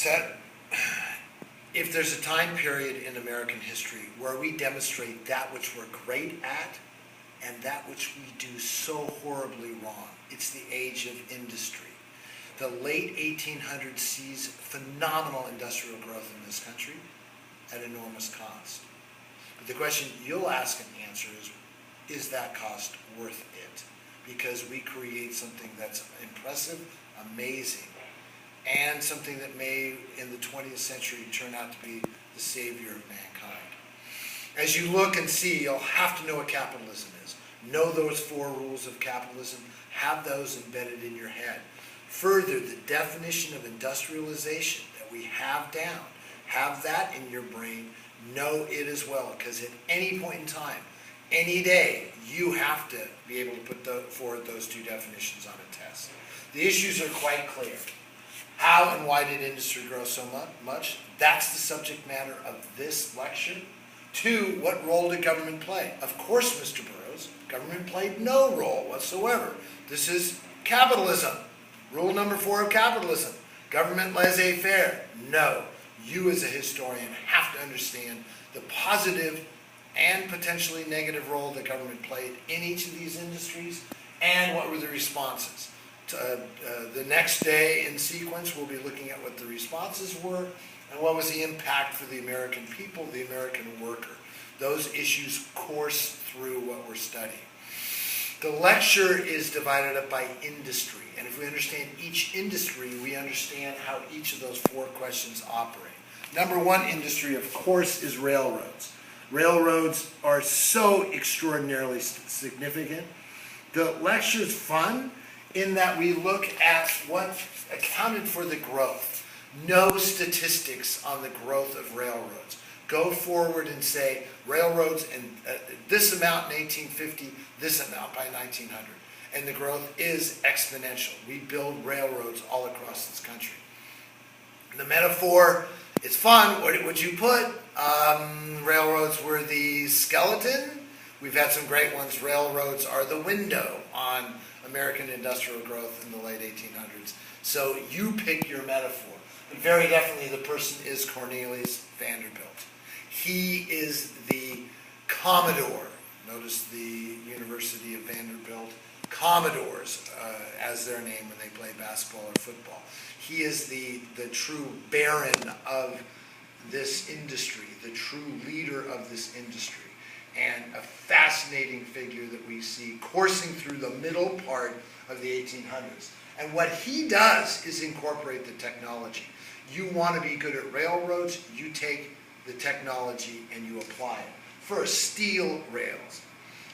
So, if there's a time period in American history where we demonstrate that which we're great at and that which we do so horribly wrong, it's the age of industry. The late 1800s sees phenomenal industrial growth in this country at enormous cost. But the question you'll ask and answer is that cost worth it? Because we create something that's impressive, amazing, and something that may, in the 20th century, turn out to be the savior of mankind. As you look and see, you'll have to know what capitalism is. Know those 4 rules of capitalism. Have those embedded in your head. Further, the definition of industrialization that we have down, have that in your brain. Know it as well, because at any point in time, any day, you have to be able to put forward those 2 definitions on a test. The issues are quite clear. How and why did industry grow so much? That's the subject matter of this lecture. 2, what role did government play? Of course, Mr. Burroughs, government played no role whatsoever. This is capitalism. Rule number 4 of capitalism. Government laissez-faire. No. You as a historian have to understand the positive and potentially negative role that government played in each of these industries and what were the responses. The next day in sequence, we'll be looking at what the responses were and what was the impact for the American people, the American worker. Those issues course through what we're studying. The lecture is divided up by industry, and if we understand each industry, we understand how each of those 4 questions operate. Number 1 industry, of course, is railroads. Railroads are so extraordinarily significant. The lecture's fun in that we look at what accounted for the growth. No statistics on the growth of railroads. Go forward and say railroads and this amount in 1850, this amount by 1900. And the growth is exponential. We build railroads all across this country. The metaphor, it's fun. What would you put? Railroads were the skeleton. We've had some great ones. Railroads are the window on American industrial growth in the late 1800s. So you pick your metaphor. But very definitely the person is Cornelius Vanderbilt. He is the Commodore. Notice the University of Vanderbilt. Commodores as their name when they play basketball or football. He is the true baron of this industry, the true leader of this industry, and a fascinating figure that we see coursing through the middle part of the 1800s. And what he does is incorporate the technology. You want to be good at railroads, you take the technology and you apply it. First, steel rails.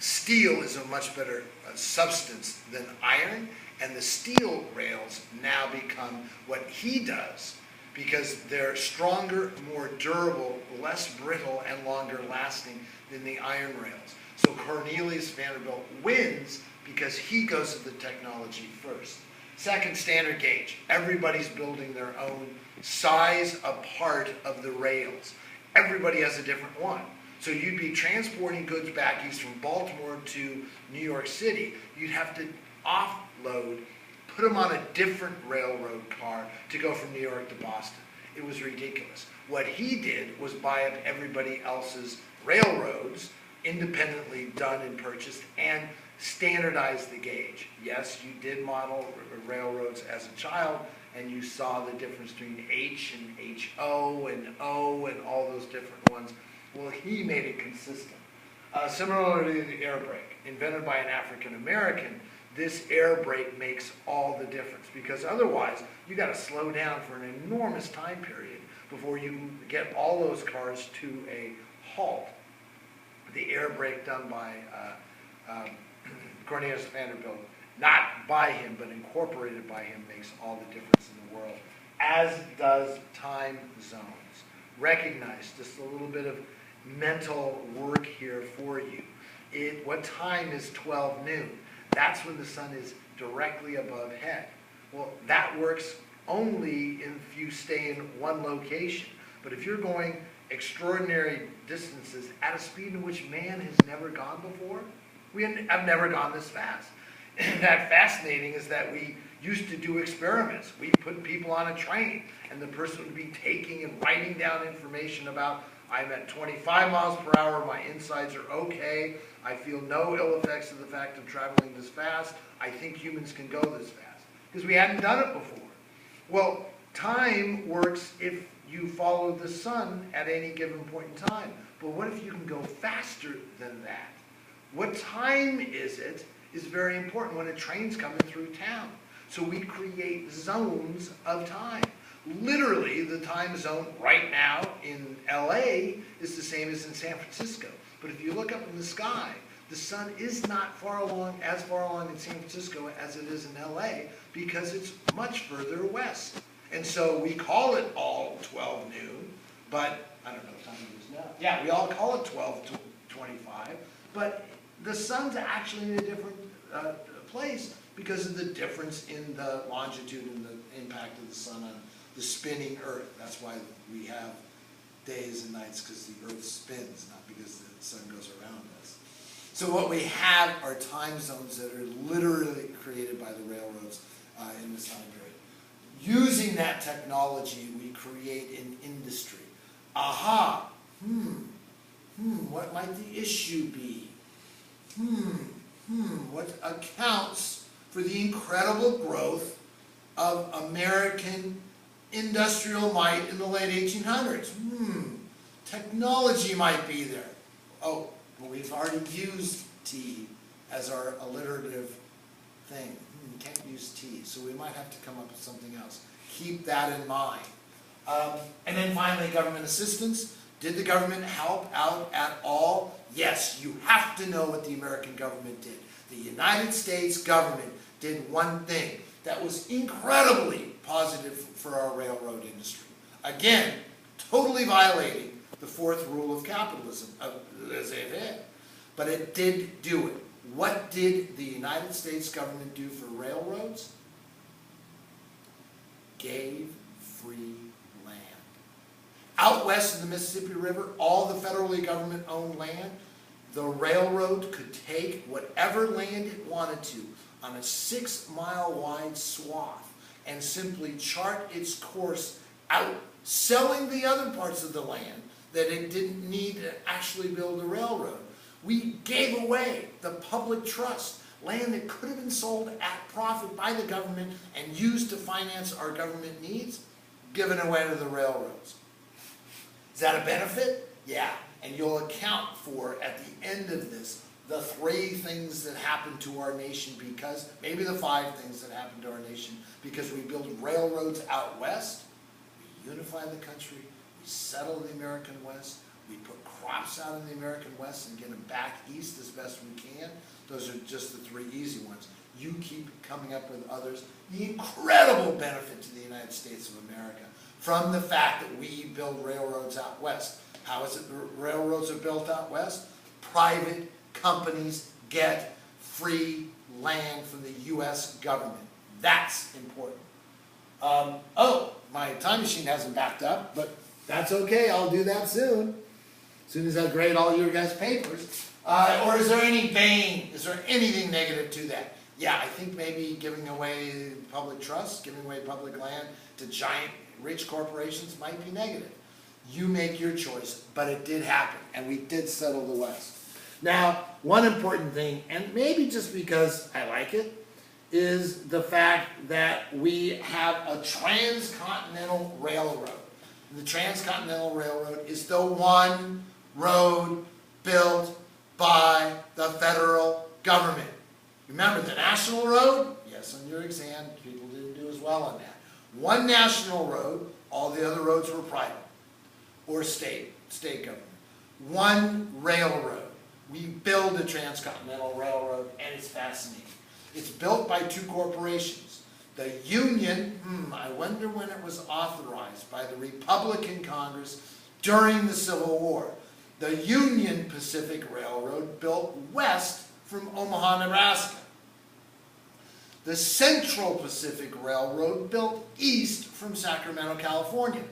Steel is a much better substance than iron, and the steel rails now become what he does because they're stronger, more durable, less brittle, and longer lasting than the iron rails. So Cornelius Vanderbilt wins because he goes to the technology first. Second, standard gauge. Everybody's building their own size apart of the rails. Everybody has a different one. So you'd be transporting goods back east from Baltimore to New York City. You'd have to offload, put them on a different railroad car to go from New York to Boston. It was ridiculous. What he did was buy up everybody else's railroads, independently done and purchased, and standardize the gauge. Yes, you did model railroads as a child, and you saw the difference between H and HO and O and all those different ones. Well, he made it consistent. Similarly to the air brake, invented by an African American, this air brake makes all the difference because otherwise you got to slow down for an enormous time period before you can get all those cars to a halt. The air brake done by Cornelius Vanderbilt, not by him but incorporated by him, makes all the difference in the world, as does time zones. Recognize just a little bit of mental work here for you. What time is 12 noon? That's when the sun is directly above head. Well, that works only if you stay in one location. But if you're going extraordinary distances at a speed in which man has never gone before, I've never gone this fast. And that fascinating is that we used to do experiments. We put people on a train, and the person would be taking and writing down information about, I'm at 25 miles per hour, my insides are okay, I feel no ill effects of the fact of traveling this fast, I think humans can go this fast. Because we hadn't done it before. Well, time works if you follow the sun at any given point in time. But what if you can go faster than that? What time is it is very important when a train's coming through town. So we create zones of time. Literally, the time zone right now in LA is the same as in San Francisco. But if you look up in the sky, the sun is not as far along in San Francisco as it is in LA because it's much further west. And so we call it all 12 noon, but I don't know what time it is now. Yeah, we all call it 12:25, but the sun's actually in a different place because of the difference in the longitude and the impact of the sun on the spinning Earth. That's why we have days and nights, because the Earth spins, not because the sun goes around us. So what we have are time zones that are literally created by the railroads in this time period. Using that technology, we create an industry. Aha! What might the issue be? What accounts for the incredible growth of American industrial might in the late 1800s? Technology might be there. Oh, well, we've already used T as our alliterative thing. Can't use T, so we might have to come up with something else. Keep that in mind. And then finally, government assistance. Did the government help out at all? Yes, you have to know what the American government did. The United States government did one thing that was incredibly positive for our railroad industry. Again, totally violating the fourth rule of capitalism, but it did do it. What did the United States government do for railroads? Gave free land. Out west of the Mississippi River, all the federally government-owned land, the railroad could take whatever land it wanted to on a 6-mile-wide swath and simply chart its course out, selling the other parts of the land that it didn't need to actually build a railroad. We gave away the public trust, land that could have been sold at profit by the government and used to finance our government needs, given away to the railroads. Is that a benefit? Yeah, and you'll account for, at the end of this, the 3 things that happened to our nation because, maybe the 5 things that happened to our nation because we built railroads out west, we unified the country, we settled the American West, we put crops out in the American West and get them back east as best we can. Those are just the 3 easy ones. You keep coming up with others. The incredible benefit to the United States of America from the fact that we build railroads out west. How is it railroads are built out west? Private companies get free land from the U.S. government. That's important. Oh, my time machine hasn't backed up, but that's okay. I'll do that soon. As soon as I grade all your guys' papers. Or is there any bane? Is there anything negative to that? Yeah, I think maybe giving away public trust, giving away public land to giant rich corporations might be negative. You make your choice, but it did happen, and we did settle the West. Now, one important thing, and maybe just because I like it, is the fact that we have a transcontinental railroad. The Transcontinental Railroad is the one road built by the federal government. Remember the national road? Yes, on your exam, people didn't do as well on that. One national road, all the other roads were private or state government. One railroad. We build a transcontinental railroad, and it's fascinating. It's built by 2 corporations. The Union, I wonder when it was authorized by the Republican Congress during the Civil War. The Union Pacific Railroad built west from Omaha, Nebraska. The Central Pacific Railroad built east from Sacramento, California.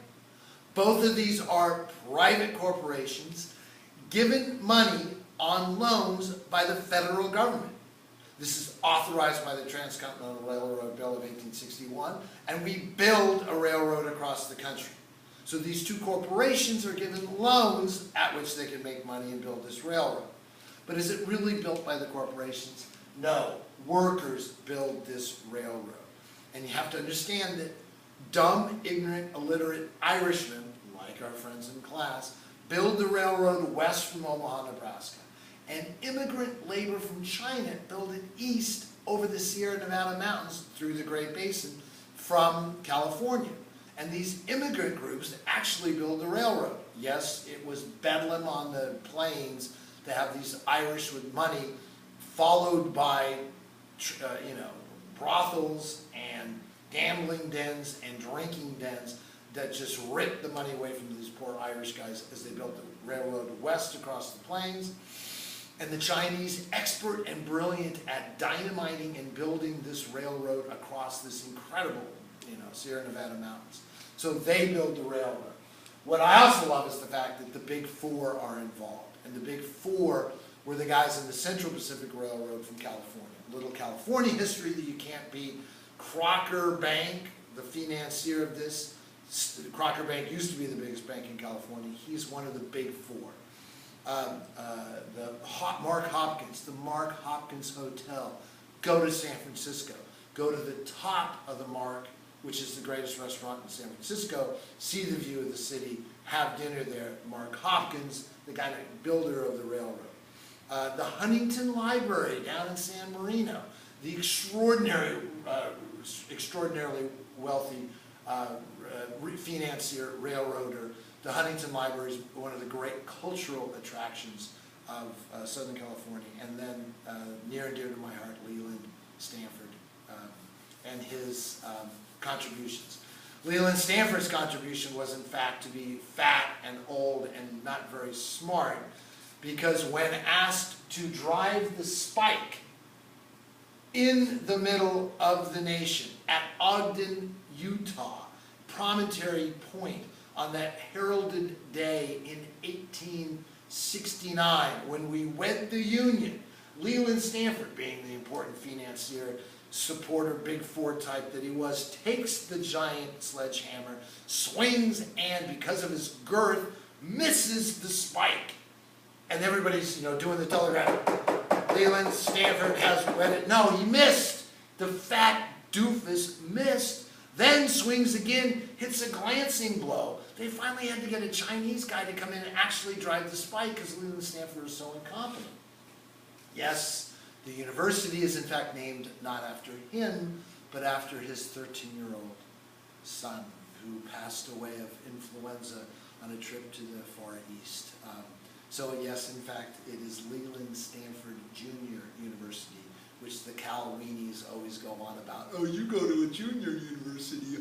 Both of these are private corporations given money on loans by the federal government. This is authorized by the Transcontinental Railroad Bill of 1861, and we build a railroad across the country. So these two corporations are given loans at which they can make money and build this railroad. But is it really built by the corporations? No. Workers build this railroad. And you have to understand that dumb, ignorant, illiterate Irishmen, like our friends in class, build the railroad west from Omaha, Nebraska. And immigrant labor from China build it east over the Sierra Nevada mountains through the Great Basin from California. And these immigrant groups actually build the railroad. Yes, it was bedlam on the plains to have these Irish with money, followed by brothels and gambling dens and drinking dens that just ripped the money away from these poor Irish guys as they built the railroad west across the plains. And the Chinese, expert and brilliant at dynamiting and building this railroad across this incredible, Sierra Nevada mountains. So they build the railroad. What I also love is the fact that the Big Four are involved. And the Big Four were the guys in the Central Pacific Railroad from California. Little California history that you can't beat. Crocker Bank, the financier of this. Crocker Bank used to be the biggest bank in California. He's one of the Big Four. Mark Hopkins, the Mark Hopkins Hotel. Go to San Francisco. Go to the top of the Mark, which is the greatest restaurant in San Francisco. See the view of the city. Have dinner there. Mark Hopkins, the guy, builder of the railroad. The Huntington Library down in San Marino. The extraordinarily wealthy financier, railroader. The Huntington Library is one of the great cultural attractions of Southern California. And then near and dear to my heart, Leland Stanford and his contributions. Leland Stanford's contribution was in fact to be fat and old and not very smart, because when asked to drive the spike in the middle of the nation at Ogden, Utah, Promontory Point, on that heralded day in 1869, when we wed the Union, Leland Stanford, being the important financier, supporter, Big Four type that he was, takes the giant sledgehammer, swings, and because of his girth, misses the spike. And everybody's, doing the telegram. Leland Stanford has wedded. No, he missed. The fat doofus missed. Then swings again, hits a glancing blow. They finally had to get a Chinese guy to come in and actually drive the spike because Leland Stanford was so incompetent. Yes, the university is in fact named not after him, but after his 13-year-old son, who passed away of influenza on a trip to the Far East. So yes, in fact, it is Leland Stanford Junior University, which the Cal weenies always go on about. Oh, you go to a junior university.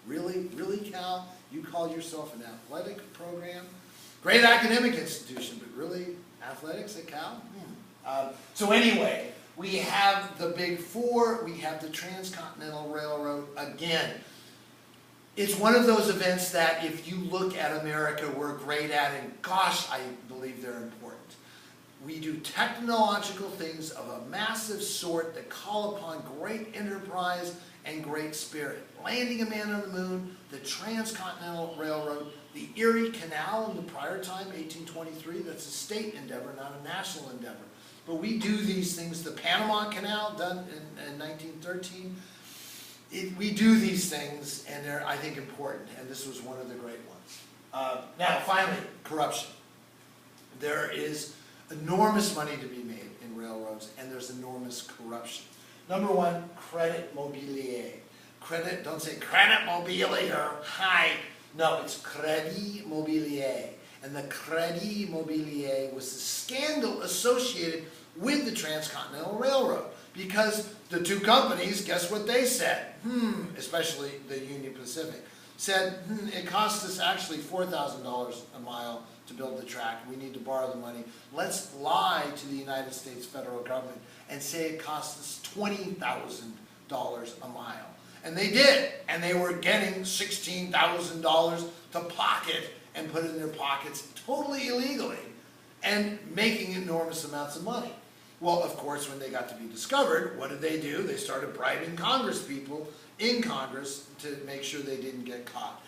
Really? Really, Cal? You call yourself an athletic program? Great academic institution, but really, athletics at Cal? So anyway, we have the Big Four, we have the Transcontinental Railroad again. It's one of those events that if you look at America, we're great at, and gosh, I believe they're important. We do technological things of a massive sort that call upon great enterprise and great spirit. Landing a man on the moon, the Transcontinental Railroad, the Erie Canal in the prior time, 1823, that's a state endeavor, not a national endeavor. But we do these things, the Panama Canal done in 1913, we do these things, and they're, I think, important, and this was one of the great ones. Now, finally, corruption. There is enormous money to be made in railroads, and there's enormous corruption. Number one, credit mobilier. Credit, don't say credit mobilier, hi. No, it's Crédit Mobilier. And the Crédit Mobilier was the scandal associated with the Transcontinental Railroad. Because the two companies, guess what they said? Especially the Union Pacific, said, it cost us actually $4,000 a mile to build the track. We need to borrow the money. Let's lie to the United States federal government and say it cost us $20,000 a mile. And they did. And they were getting $16,000 to pocket and put it in their pockets totally illegally and making enormous amounts of money. Well, of course, when they got to be discovered, what did they do? They started bribing Congress people in Congress to make sure they didn't get caught.